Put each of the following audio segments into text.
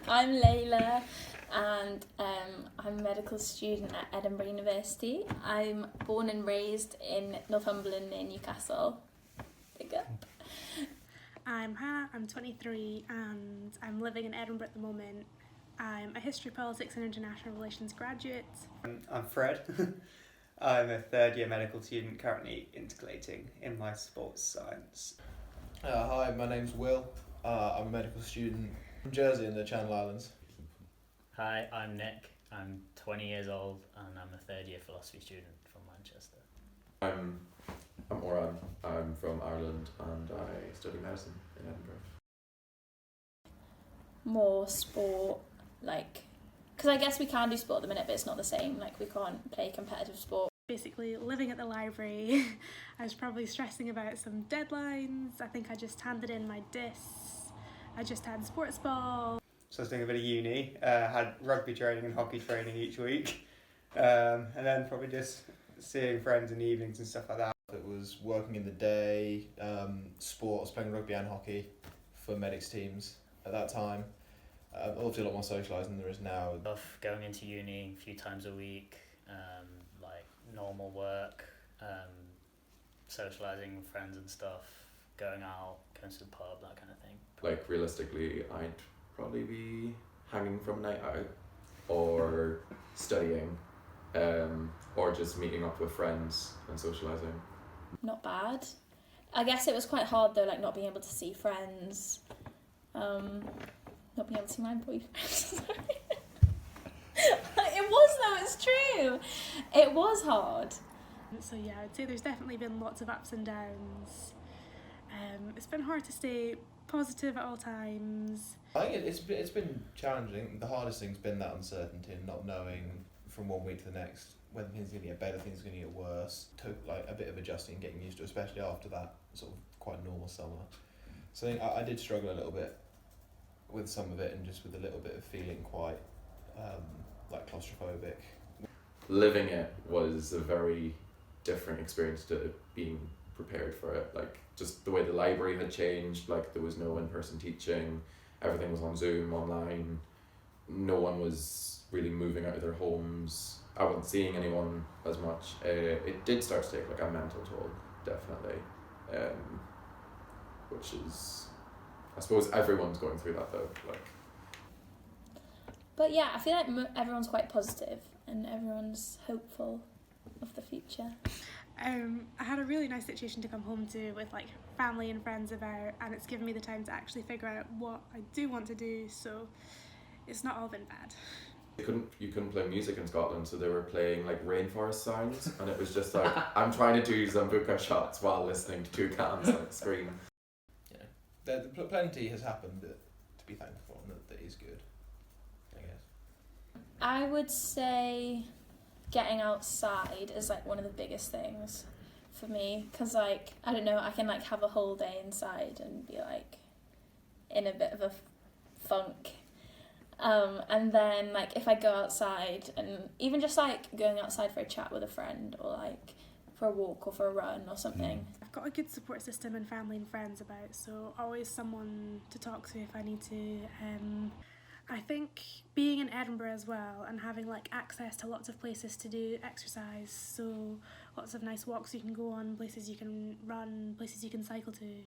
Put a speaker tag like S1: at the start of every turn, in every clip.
S1: I'm Layla, and I'm a medical student at Edinburgh University. I'm born and raised in Northumberland near Newcastle. Big up.
S2: I'm Hannah, I'm 23 and I'm living in Edinburgh at the moment. I'm a History, Politics and International Relations graduate.
S3: I'm Fred. I'm a third year medical student currently integrating in my sports science.
S4: Hi, my name's Will. I'm a medical student from Jersey in the Channel Islands.
S5: Hi, I'm Nick. I'm 20 years old and I'm a third year philosophy student from Manchester.
S6: I'm Oran. I'm from Ireland and I study medicine in Edinburgh.
S1: More sport, because I guess we can do sport at the minute, but it's not the same. We can't play competitive sport.
S2: Basically, living at the library, I was probably stressing about some deadlines. I think I just handed in my discs. I just had sports ball.
S3: So I was doing a bit of uni, had rugby training and hockey training each week, and then probably just seeing friends in the evenings and stuff like that.
S4: It was working in the day, sports, playing rugby and hockey for medics teams at that time. Obviously a lot more socialising than there is now.
S5: Going into uni a few times a week, normal work, socialising with friends and stuff, going out, going to the pub, that kind of thing.
S6: Realistically, I'd probably be hanging from night out or studying or just meeting up with friends and socialising.
S1: Not bad. I guess it was quite hard though, not being able to see friends, not being able to see my boyfriend. Sorry. It was though, it's true. It was hard.
S2: So yeah, I'd say there's definitely been lots of ups and downs. It's been hard to stay positive at all times.
S4: I think it's been challenging. The hardest thing's been that uncertainty and not knowing from one week to the next whether things are going to get better, things are going to get worse. Took a bit of adjusting and getting used to it, especially after that sort of quite normal summer. So I think I did struggle a little bit with some of it and just with a little bit of feeling quite claustrophobic.
S6: Living it was a very different experience to being prepared for it. Just the way the library had changed, there was no in-person teaching, everything was on Zoom, online, no one was really moving out of their homes, I wasn't seeing anyone as much. It did start to take a mental toll, definitely, which is, I suppose everyone's going through that though.
S1: But yeah, I feel like everyone's quite positive and everyone's hopeful of the future.
S2: I had a really nice situation to come home to with family and friends about, and it's given me the time to actually figure out what I do want to do, so it's not all been bad.
S6: You couldn't play music in Scotland, so they were playing rainforest sounds, and it was just I'm trying to do Zambuca shots while listening to toucans scream.
S4: Yeah, plenty has happened to be thankful for, and that is good, I guess.
S1: I would say getting outside is one of the biggest things for me, because I don't know, I can have a whole day inside and be in a bit of a funk. And then if I go outside, and even just going outside for a chat with a friend, or for a walk or for a run or something.
S2: I've got a good support system and family and friends about, so always someone to talk to if I need to. I think being in Edinburgh as well and having access to lots of places to do exercise, so lots of nice walks you can go on, places you can run, places you can cycle to.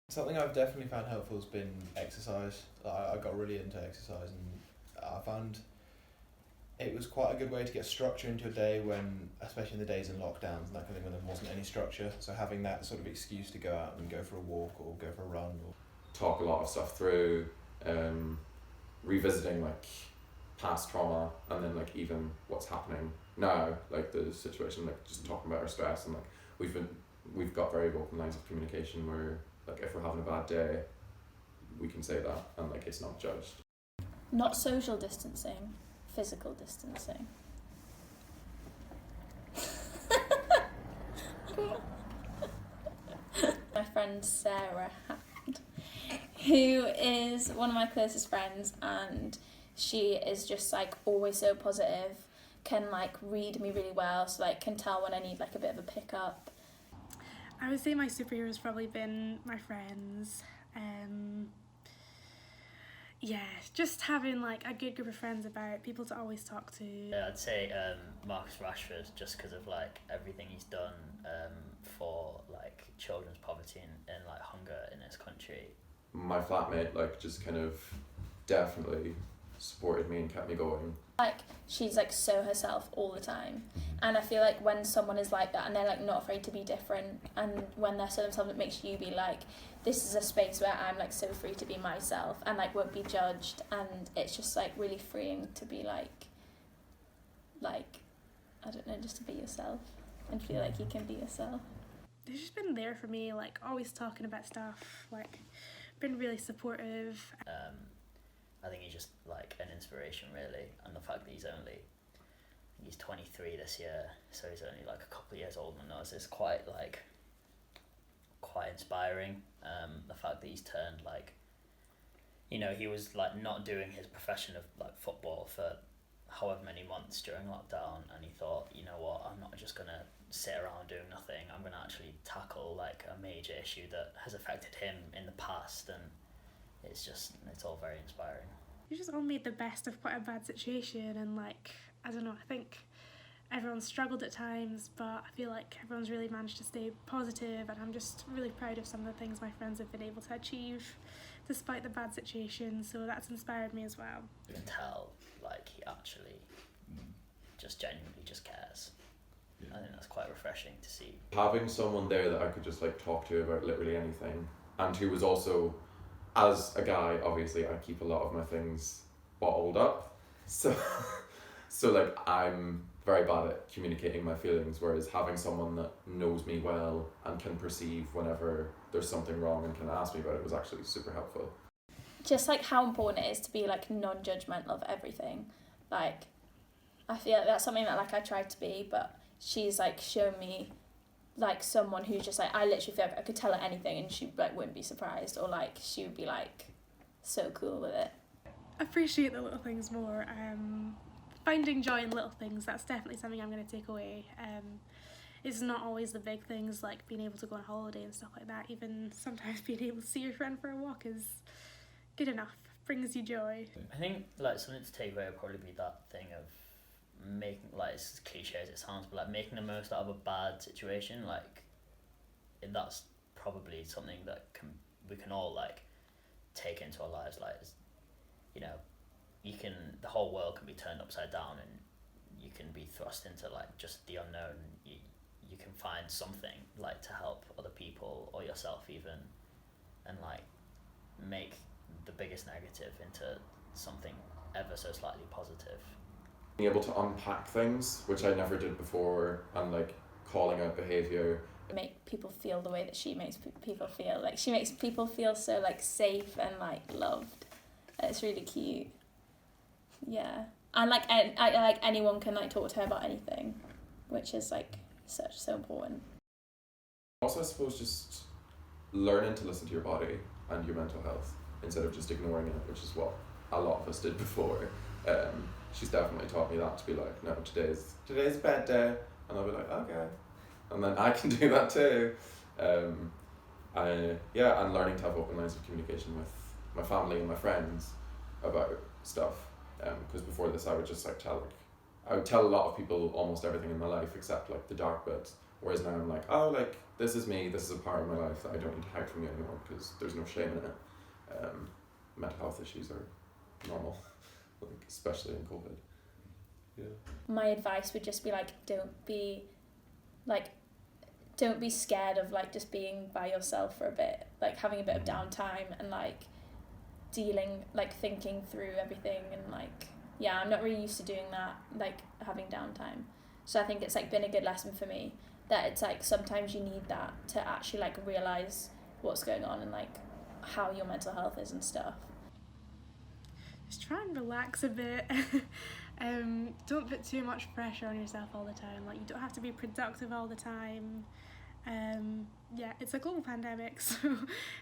S4: Something I've definitely found helpful has been exercise. I got really into exercise and I found it was quite a good way to get structure into a day when, especially in the days in lockdowns and that kind of thing, when there wasn't any structure. So having that sort of excuse to go out and go for a walk or go for a run. Or
S6: talk a lot of stuff through, revisiting past trauma, and then even what's happening now, the situation, just talking about our stress, and we've got very open lines of communication where if we're having a bad day, we can say that and it's not judged.
S1: Not social distancing, physical distancing. My friend Sarah Hammond, who is one of my closest friends, and she is just always so positive, can read me really well, so can tell when I need a bit of a pickup.
S2: I would say my superhero's probably been my friends. yeah, just having like a good group of friends about, people to always talk to.
S5: Yeah, I'd say Marcus Rashford, just because of like everything he's done for like children's poverty and like hunger in this country.
S6: My flatmate, like, just kind of definitely supported me and kept me going.
S1: Like, she's like so herself all the time, and I feel like when someone is like that and they're like not afraid to be different, and when they're so themselves, it makes you be like, this is a space where I'm like so free to be myself and like won't be judged, and it's just like really freeing to be like I don't know, just to be yourself and feel like you can be yourself.
S2: They've just been there for me, like always talking about stuff, like been really supportive.
S5: I think he's just like an inspiration, really, and the fact that he's 23 this year, so he's only like a couple of years older than us, is quite inspiring. The fact that he's turned like, you know, he was like not doing his profession of like football for however many months during lockdown, and he thought, you know what, I'm not just gonna sit around doing nothing, I'm gonna actually tackle like a major issue that has affected him in the past, and it's all very inspiring.
S2: You just all made the best of quite a bad situation, and like, I don't know, I think everyone's struggled at times, but I feel like everyone's really managed to stay positive, and I'm just really proud of some of the things my friends have been able to achieve despite the bad situation, so that's inspired me as well.
S5: You can tell like he actually just genuinely just cares. I think that's quite refreshing to see.
S6: Having someone there that I could just like talk to about literally anything, and who was also, as a guy, obviously I keep a lot of my things bottled up, so like I'm very bad at communicating my feelings, whereas having someone that knows me well and can perceive whenever there's something wrong and can ask me about it was actually super helpful.
S1: Just like how important it is to be like non-judgmental of everything. Like, I feel like that's something that like I tried to be, but she's like shown me like someone who's just like, I literally feel like I could tell her anything and she like wouldn't be surprised, or like she would be like so cool with it.
S2: Appreciate the little things more. Finding joy in little things, that's definitely something I'm going to take away. It's not always the big things like being able to go on holiday and stuff like that. Even sometimes being able to see your friend for a walk is good enough, brings you joy.
S5: I think like something to take away would probably be that thing of making, like, as cliche as it sounds, but like making the most out of a bad situation. Like, that's probably something that we can all like take into our lives. Like, you know, the whole world can be turned upside down and you can be thrust into like just the unknown. You can find something like to help other people or yourself even, and like make the biggest negative into something ever so slightly positive.
S6: Being able to unpack things, which I never did before, and like calling out behaviour.
S1: Make people feel the way that she makes people feel. Like, she makes people feel so like safe and like loved. It's really cute. Yeah, and like like anyone can like talk to her about anything, which is like so important.
S6: Also, I suppose just learning to listen to your body and your mental health instead of just ignoring it, which is what a lot of us did before. She's definitely taught me that, to be like, no, today's a bad day, and I'll be like, okay, and then I can do that too. And learning to have open lines of communication with my family and my friends about stuff. Because before this, I would just like I would tell a lot of people almost everything in my life except like the dark bits. Whereas now I'm like, oh, like this is me. This is a part of my life that I don't need to hide from you anymore because there's no shame in it. Mental health issues are normal, like especially in COVID. Yeah.
S1: My advice would just be like, don't be scared of like just being by yourself for a bit, like having a bit of downtime and like thinking through everything, and like, yeah, I'm not really used to doing that, like having downtime. So I think it's like been a good lesson for me that it's like sometimes you need that to actually like realize what's going on and like how your mental health is and stuff.
S2: Just try and relax a bit. Don't put too much pressure on yourself all the time. Like, you don't have to be productive all the time. It's a global pandemic, so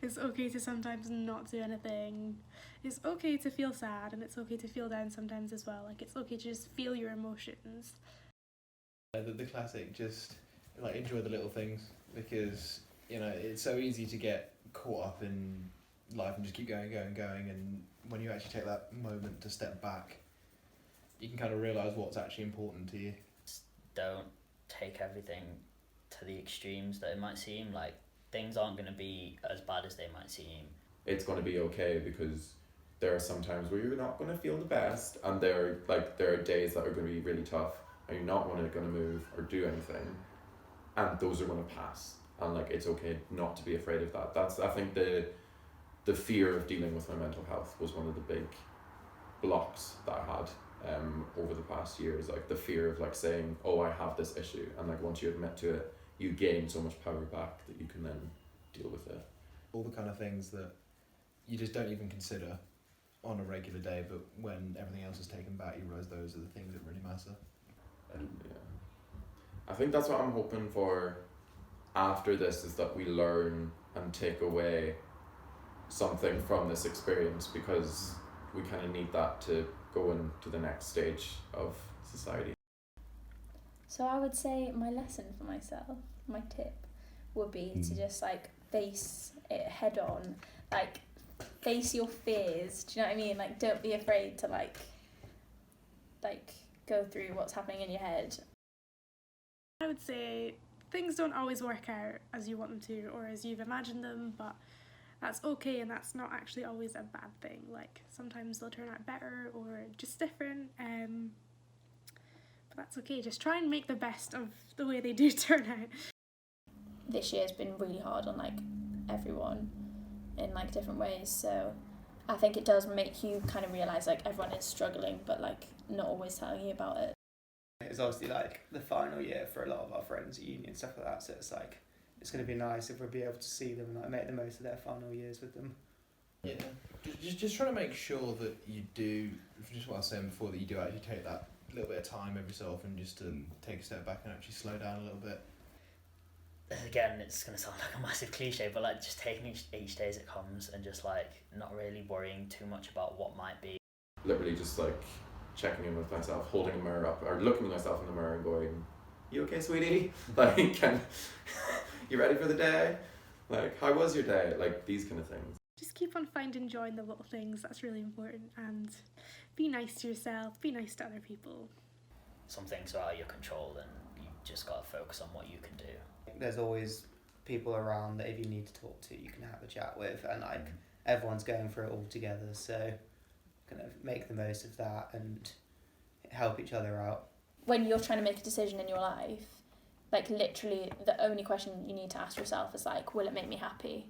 S2: it's okay to sometimes not do anything. It's okay to feel sad, and it's okay to feel down sometimes as well. Like, it's okay to just feel your emotions.
S4: The classic, just like enjoy the little things, because you know it's so easy to get caught up in life and just keep going, and when you actually take that moment to step back, you can kind of realise what's actually important to you.
S5: Don't take everything to the extremes that it might seem. Like, things aren't going to be as bad as they might seem.
S6: It's going to be okay, because there are some times where you're not going to feel the best, and there are days that are going to be really tough and you're not going to move or do anything, and those are going to pass, and like it's okay not to be afraid of that. That's, I think, the fear of dealing with my mental health was one of the big blocks that I had over the past years. Like the fear of like saying, oh, I have this issue, and like once you admit to it, you gain so much power back that you can then deal with it.
S4: All the kind of things that you just don't even consider on a regular day, but when everything else is taken back, you realise those are the things that really matter.
S6: Yeah. I think that's what I'm hoping for after this, is that we learn and take away something from this experience, because we kind of need that to go into the next stage of society.
S1: So I would say my lesson for myself, my tip, would be to just like face it head on, like face your fears. Do you know what I mean? Like, don't be afraid to like go through what's happening in your head.
S2: I would say things don't always work out as you want them to or as you've imagined them, but that's okay, and that's not actually always a bad thing. Like, sometimes they'll turn out better or just different, but that's okay. Just try and make the best of the way they do turn out.
S1: This year's been really hard on like everyone in like different ways, so I think it does make you kind of realise like everyone is struggling, but like not always telling you about it.
S3: It's obviously like the final year for a lot of our friends at uni and stuff like that, so it's like it's going to be nice if we'll be able to see them and like make the most of their final years with them.
S4: Yeah, just trying to make sure that you do, just what I was saying before, that you do actually take that little bit of time every so often just to take a step back and actually slow down a little bit.
S5: Again, it's going to sound like a massive cliche, but like just taking each day as it comes and just like not really worrying too much about what might be.
S6: Literally just like checking in with myself, holding a mirror up, or looking at myself in the mirror and going, you okay, sweetie? Like, you ready for the day? Like, how was your day? Like, these kind of things.
S2: Just keep on finding joy in the little things. That's really important. And be nice to yourself, be nice to other people.
S5: Some things are out of your control, and you just got to focus on what you can do.
S3: There's always people around that if you need to talk to, you can have a chat with, and like everyone's going through it all together, so kind of make the most of that and help each other out.
S1: When you're trying to make a decision in your life, like literally the only question you need to ask yourself is like, will it make me happy?